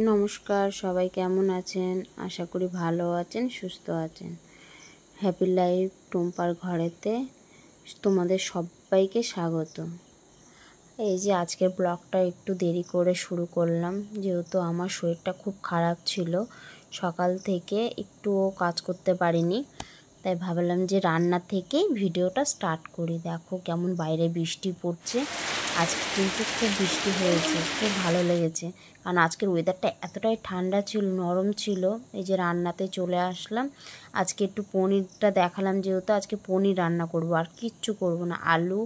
নমস্কার, সবাই কেমন আছেন? আশা করি ভালো আছেন, সুস্থ আছেন। হ্যাপি লাইফ টুম্পার ঘরেতে তোমাদের সবাইকে স্বাগত। এই যে আজকের ব্লগটা একটু দেরি করে শুরু করলাম, যেহেতু আমার শরীরটা খুব খারাপ ছিল, সকাল থেকে একটুও কাজ করতে পারিনি। তাই ভাবলাম যে রান্না থেকেই ভিডিওটা স্টার্ট করি। দেখো কেমন বাইরে বৃষ্টি পড়ছে। আজকে কিন্তু খুব বৃষ্টি হয়েছে, খুব ভালো লেগেছে, কারণ আজকের ওয়েদারটা এতটাই ঠান্ডা ছিল, নরম ছিল। এই যে রান্নাতে চলে আসলাম। আজকে একটু পনিরটা দেখালাম, যেহেতু আজকে পনির রান্না করব, আর কিচ্ছু করব না। আলু,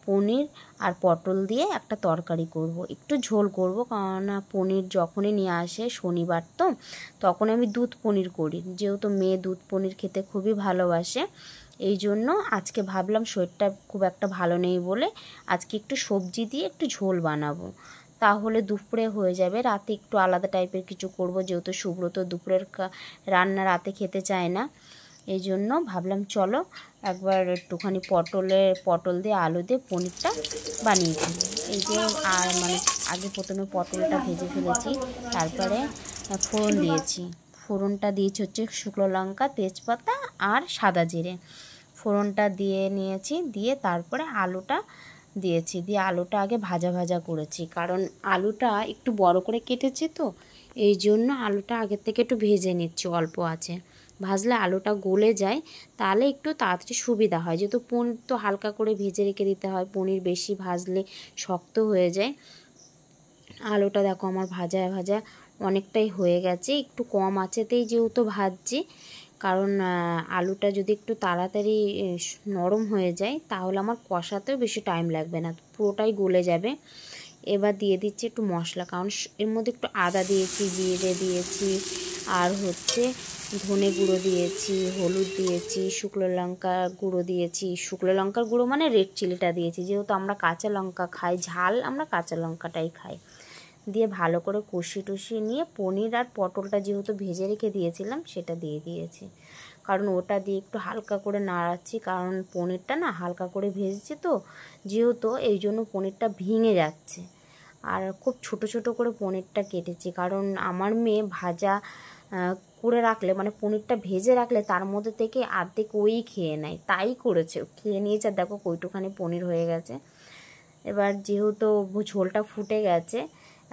পনির আর পটল দিয়ে একটা তরকারি করব, একটু ঝোল করব, কারণ পনির যখনই নিয়ে আসে শনিবার তো তখন আমি দুধ পনির করি, যেহেতু মেয়ে দুধ পনির খেতে খুবই ভালোবাসে। এই জন্য আজকে ভাবলাম শরীরটা খুব একটা ভালো নেই বলে আজকে একটু সবজি দিয়ে একটু ঝোল বানাবো, তাহলে দুপুরে হয়ে যাবে। রাতে একটু আলাদা টাইপের কিছু করব, যেহেতু সুব্রত দুপুরের রান্না রাতে খেতে চায় না। এই জন্য ভাবলাম চলো একবার একটুখানি পটল দিয়ে আলু দিয়ে পনিরটা বানিয়ে ফেলি। এই যে আর আগে প্রথমে পটলটা ভেজে ফেলেছি, তারপরে ফোড়ন দিয়েছি। ফোড়নটা দিয়েছি হচ্ছে শুকনো লঙ্কা, তেজপাতা আর সাদা জিরে। ফোড়নটা দিয়ে নিয়েছি, দিয়ে তারপরে আলুটা দিয়েছি, দিয়ে আলুটা আগে ভাজা ভাজা করেছি, কারণ আলুটা একটু বড় করে কেটেছি তো, এই জন্য আলুটা আগের থেকে একটু ভেজে নিচ্ছি অল্প আছে। ভাজলে আলুটা গলে যায়, তাহলে একটু তাড়াতাড়ি সুবিধা হয়, যেহেতু পনির তো হালকা করে ভেজে রেখে দিতে হয়, পনির বেশি ভাজলে শক্ত হয়ে যায়। আলুটা দেখো আমার ভাজা ভাজা অনেকটাই হয়ে গেছে, একটু কম আঁচেতেই যেহেতু ভাজছি, কারণ আলুটা যদি একটু তাড়াতাড়ি নরম হয়ে যায় তাহলে আমার কষাতেও বেশি টাইম লাগবে না, পুরোটাই গলে যাবে। এবার দিয়ে দিচ্ছি একটু মশলা, কারণ এর মধ্যে একটু আদা দিয়েছি, জিরে দিয়েছি, আর হচ্ছে ধনে গুঁড়ো দিয়েছি, হলুদ দিয়েছি, শুকনো লঙ্কা গুঁড়ো দিয়েছি। শুকনো লঙ্কার গুঁড়ো মানে রেড চিলিটা দিয়েছি, যেহেতু আমরা কাঁচা লঙ্কা খাই, ঝাল আমরা কাঁচা লঙ্কাটাই খাই। দিয়ে ভালো করে কষিয়ে নিয়ে পনির আর পটলটা যেহেতু ভেজে রেখে দিয়েছিলাম সেটা দিয়ে দিয়েছি, কারণ ওটা দিয়ে একটু হালকা করে নাড়াচ্ছি, কারণ পনিরটা না হালকা করে ভেজেছি তো, যেহেতু এই জন্য পনিরটা ভেঙে যাচ্ছে। আর খুব ছোট ছোট করে পনিরটা কেটেছি, কারণ আমার মেয়ে ভাজা করে রাখলে মানে পনিরটা ভেজে রাখলে তার মধ্যে থেকে অর্ধেক ওই খেয়ে নেয়, তাই করেছে, খেয়ে নিয়েছে। আর দেখো কইটুখানি পনির হয়ে গেছে। এবার যেহেতু ঝোলটা ফুটে গেছে,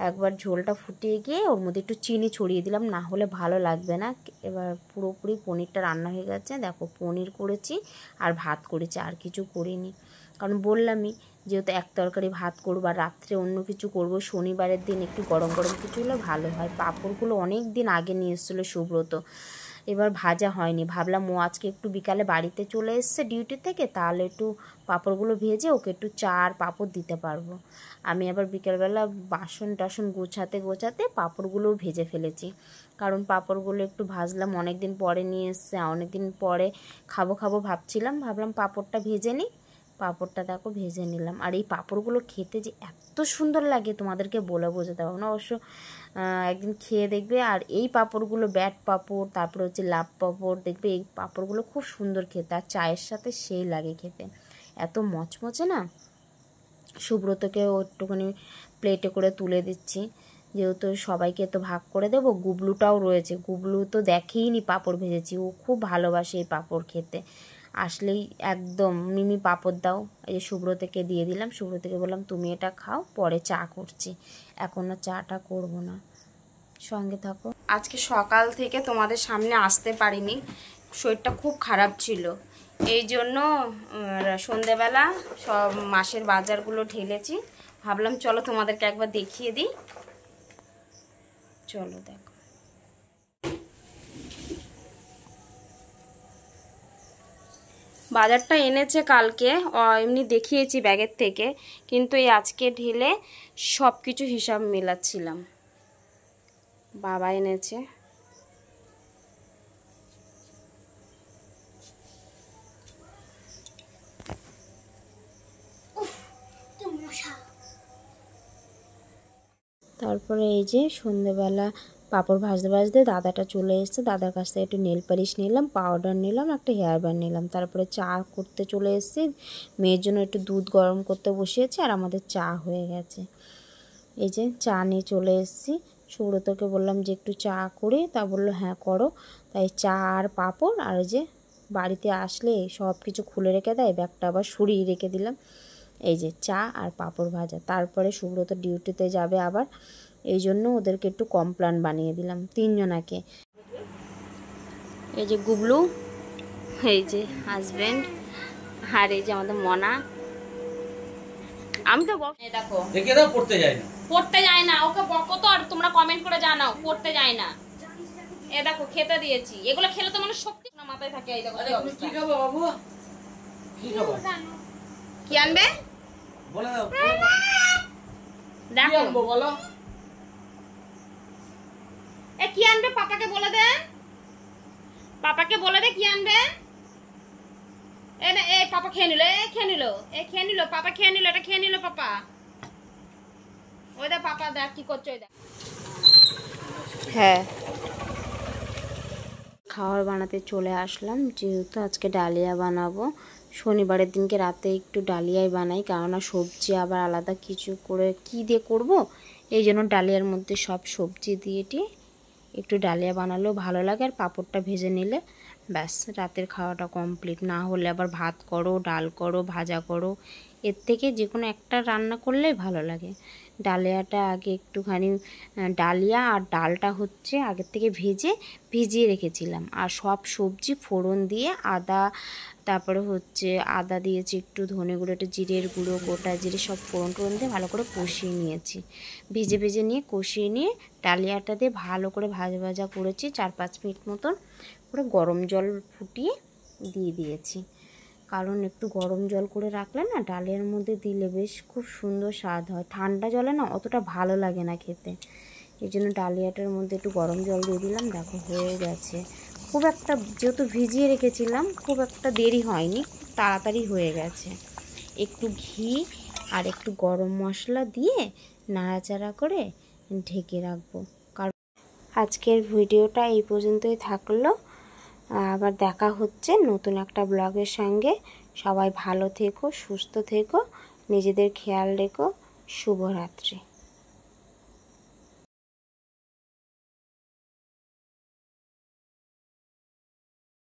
একবার ঝোলটা ফুটিয়ে গিয়ে ওর মধ্যে একটু চিনি ছড়িয়ে দিলাম, না হলে ভালো লাগবে না। এবার পুরোপুরি পনিরটা রান্না হয়ে গেছে। দেখো পনির করেছি আর ভাত করেছি, আর কিছু করিনি, কারণ বললামই যেহেতু এক তরকারি ভাত করবো আর রাত্রে অন্য কিছু করব। শনিবারের দিন একটু গরম গরম কিছু হলে ভালো হয়। পাঁপড়গুলো অনেক দিন আগে নিয়ে এসেছিলো সুব্রত, এবার ভাজা হয়নি। ভাবলাম ও আজকে একটু বিকালে বাড়িতে চলে এসছে ডিউটি থেকে, তাহলে একটু পাঁপড়গুলো ভেজে ওকে একটু চা আর পাঁপড় দিতে পারবো। আমি আবার বিকেলবেলা বাসন টাসন গোছাতে পাঁপড়গুলোও ভেজে ফেলেছি, কারণ পাঁপড়গুলো একটু ভাজলাম, অনেক দিন পরে নিয়ে এসছে, অনেক দিন পরে খাবো ভাবলাম পাঁপড়টা ভেজে নিই। পাঁপড়টা দেখো ভেজে নিলাম। আর এই পাঁপড়গুলো খেতে যে এত সুন্দর লাগে তোমাদেরকে বলে বোঝাতে পারবো না, অবশ্য একদিন খেয়ে দেখবে। আর এই পাঁপড়গুলো ব্যাট পাঁপড়, তারপরে হচ্ছে লাভ পাঁপড়, দেখবে এই পাঁপড়গুলো খুব সুন্দর খেতে, আর চায়ের সাথে সেই লাগে খেতে, এত মচমচে না। সুব্রতকেও একটুখানি প্লেটে করে তুলে দিচ্ছি, যেহেতু সবাইকে তো ভাগ করে দেবো। গুবলুটাও রয়েছে, গুবলু তো দেখেইনি পাঁপড় ভেজেছি, ও খুব ভালোবাসে এই পাঁপড় খেতে। আসলেই একদম মিমি পাঁপড় দাও, এই যে সুব্রতকে দিয়ে দিলাম। সুব্রতকে বললাম তুমি এটা খাও, পরে চা করছি, এখন আর চাটা করবো না, সঙ্গে থাকো। আজকে সকাল থেকে তোমাদের সামনে আসতে পারিনি, শরীরটা খুব খারাপ ছিল, এই জন্য সন্ধেবেলা সব মাসের বাজারগুলো ঢেলেছি। ভাবলাম চলো তোমাদেরকে একবার দেখিয়ে দিই, চলো দেখো। বাজারটা এনেছে কালকে, এমনি দেখিয়েছি ব্যাগের থেকে, কিন্তু এই আজকে ঢেলে সব কিছু হিসাব মেলাচ্ছিলাম। বাবা এনেছে তারপরে এই যে সন্ধ্যেবেলা পাঁপড় ভাজতে দাদাটা চলে এসেছে, দাদার কাছ থেকে একটু নেল পালিশ নিলাম, পাউডার নিলাম, একটা হেয়ার ব্যান্ড নিলাম। তারপরে চা করতে চলে এসেছি, মেয়ের জন্য একটু দুধ গরম করতে বসিয়েছি, আর আমাদের চা হয়ে গেছে। এই যে চা নিয়ে চলে এসেছি, সুব্রতকে বললাম যে একটু চা করে, তা বললো হ্যাঁ করো। তাই চা আর পাঁপড়, আর যে বাড়িতে আসলে সব কিছু খুলে রেখে দেয়, ব্যাগটা আবার সরিয়ে রেখে দিলাম। এই যে চা আর পাঁপড় ভাজা। তারপরে সুব্রত ডিউটিতে যাবে আবার, এই জন্য ওদেরকে একটু কমপ্লান বানিয়ে দিলাম 3 জনাকে। এই যে গুবলু, এই যে হাজবেন্ড, আর এই যে আমাদের মনা। আমি তো দেখো দেখে দাও, পড়তে যায় না, পড়তে যায় না, ওকে বকো তো, আর তোমরা কমেন্ট করে জানাও পড়তে যায় না। এ দেখো খেতে দিয়েছি, এগুলো খেলে তো মানে শক্তি না মাথায় থাকে। এই দেখো কি অবস্থা। কি খাবো বাবু, কি খাবো, কি আনবে বলে দাও, দেখো আনবো বলো। এ কি আনবে পাপাকে বলে দে, পাপাকে বলে দে কি আনবে। এ না, এ পাপা খেয়ে নিল, এ খেয়ে নিল, এ খেয়ে নিল, পাপা খেয়ে নিল, এটা খেয়ে নিল পাপা। ওই দেখ পাপা দেখ কি করছে, ওই দেখ। হ্যাঁ, খাবার বানাতে চলে আসলাম, যেহেতু আজকে ডালিয়া বানাবো। শনিবারের দিনকে রাতে একটু ডালিয়াই বানাই, কেননা সবজি আবার আলাদা কিছু করে কি দিয়ে করব, এই জন্য ডালিয়ার মধ্যে সব সবজি দিয়ে একটু ডালিয়া বানালেও ভালো লাগে। আর পাঁপড়টা ভেজে নিলে ব্যাস রাতের খাওয়াটা কমপ্লিট। না হলে আবার ভাত করো, ডাল করো, ভাজা করো, এর থেকে যে কোনো একটা রান্না করলেই ভালো লাগে। ডালিয়াটা আগে একটুখানি, ডালিয়া আর ডালটা হচ্ছে আগের থেকে ভিজিয়ে রেখেছিলাম, আর সব সবজি ফোড়ন দিয়ে আদা, তারপরে হচ্ছে আদা দিয়েছি, একটু ধনে গুঁড়ো, একটু জিরের গুঁড়ো, গোটা জিরে সব ফোড়ন দিয়ে ভালো করে কষিয়ে নিয়েছি। ভেজে নিয়ে কষিয়ে নিয়ে ডালিয়াটা দিয়ে ভালো করে ভাজা করেছি 4-5 মিনিট মতন করে, গরম জল ফুটিয়ে দিয়ে দিয়েছি। কারণ একটু গরম জল করে রাখলে না ডালের মধ্যে দিলে বেশ খুব সুন্দর স্বাদ হয়। ঠান্ডা জলে না অতটা ভালো লাগে না খেতে, এই জন্য ডালিয়াটার মধ্যে একটু গরম জল দিয়ে দিলাম। দেখো হয়ে গেছে, খুব একটা, যেহেতু ভিজিয়ে রেখেছিলাম খুব একটা দেরি হয়নি, খুব তাড়াতাড়ি হয়ে গেছে। একটু ঘি আর একটু গরম মশলা দিয়ে নাড়াচাড়া করে ঢেকে রাখবো। কারণ আজকের ভিডিওটা এই পর্যন্তই থাকলো, আবার দেখা হচ্ছে নতুন একটা ব্লগের সঙ্গে। সবাই ভালো থেকো, সুস্থ থেকো, নিজেদের খেয়াল রেখো। শুভরাত্রি।